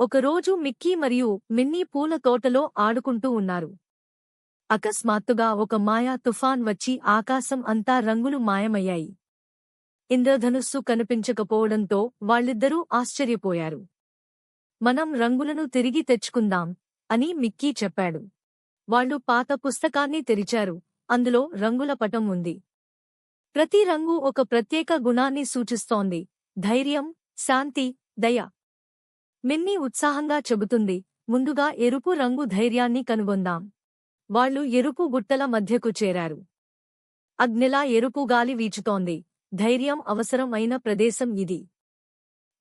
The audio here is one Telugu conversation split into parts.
ఒకరోజు మిక్కీ మరియు మిన్నీ పూల తోటలో ఆడుకుంటూ ఉన్నారు. అకస్మాత్తుగా ఒక మాయా తుఫాన్ వచ్చి ఆకాశం అంతా రంగులు మాయమయ్యాయి. ఇంద్రధనుస్సు కనిపించకపోవడంతో వాళ్ళిద్దరూ ఆశ్చర్యపోయారు. మనం రంగులను తిరిగి తెచ్చుకుందాం అని మిక్కీ చెప్పాడు. వాళ్ళు పాత పుస్తకాన్ని తెరిచారు. అందులో రంగుల పటం ఉంది. ప్రతి రంగు ఒక ప్రత్యేక గుణాన్ని సూచిస్తోంది: ధైర్యం, శాంతి, దయ. మిన్నీ ఉత్సాహంగా చెబుతుంది, ముందుగా ఎరుపు రంగు ధైర్యాన్ని కనుగొందాం. వాళ్ళు ఎరుపు గుట్టల మధ్యకు చేరారు. అగ్నిలా ఎరుపు గాలి వీచుతోంది. ధైర్యం అవసరం అయిన ప్రదేశం ఇది.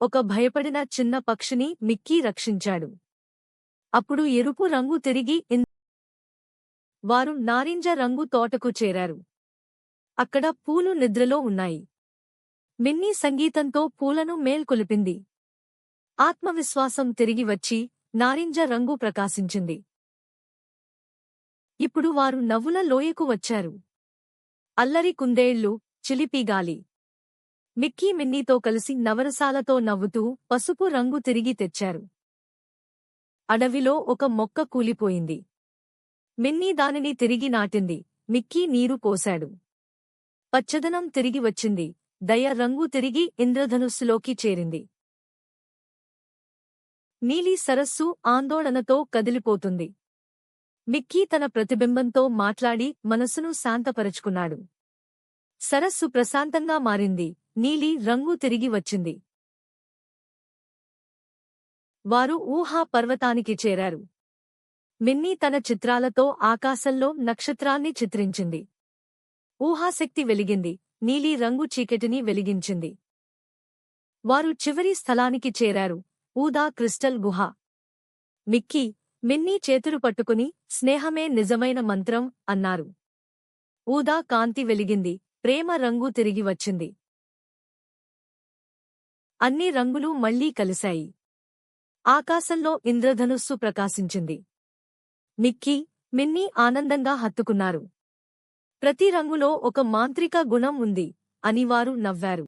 ఒక భయపడిన చిన్న పక్షిని మిక్కీ రక్షించాడు. అప్పుడు ఎరుపు రంగు తిరిగి వారు నారింజ రంగు తోటకు చేరారు. అక్కడ పూలు నిద్రలో ఉన్నాయి. మిన్నీ సంగీతంతో పూలను మేల్కొలిపింది. ఆత్మవిశ్వాసం తిరిగి వచ్చి నారింజ రంగు ప్రకాశించింది. ఇప్పుడు వారు నవ్వుల లోయకు వచ్చారు. అల్లరి కుందేళ్లు, చిలిపిగాలి. మిక్కీ మిన్నీతో కలిసి నవరసాలతో నవ్వుతూ పసుపు రంగు తిరిగి తెచ్చారు. అడవిలో ఒక మొక్క కూలిపోయింది. మిన్నీ దానిని తిరిగి నాటింది. మిక్కీ నీరు పోశాడు. పచ్చదనం తిరిగి వచ్చింది. దయ రంగు తిరిగి ఇంద్రధనుస్సులోకి చేరింది. నీలి సరస్సు ఆందోళనతో కదిలిపోతుంది. మిక్కీ తన ప్రతిబింబంతో మాట్లాడి మనసును శాంతపరచుకున్నాడు. సరస్సు ప్రశాంతంగా మారింది. నీలి రంగు తిరిగి వచ్చింది. వారు ఊహా పర్వతానికి చేరారు. మిన్నీ తన చిత్రాలతో ఆకాశంలో నక్షత్రాన్ని చిత్రించింది. ఊహాశక్తి వెలిగింది. నీలి రంగు చీకటిని వెలిగించింది. వారు చివరి స్థలానికి చేరారు, ఊదా క్రిస్టల్ గుహ. మిక్కీ, మిన్నీ చేతులు పట్టుకుని స్నేహమే నిజమైన మంత్రం అన్నారు. ఊదా కాంతి వెలిగింది. ప్రేమ రంగు తిరిగి వచ్చింది. అన్ని రంగులు మళ్లీ కలిశాయి. ఆకాశంలో ఇంద్రధనుస్సు ప్రకాశించింది. మిక్కీ, మిన్నీ ఆనందంగా హత్తుకున్నారు. ప్రతి రంగులో ఒక మాంత్రిక గుణం ఉంది అని వారు నవ్వారు.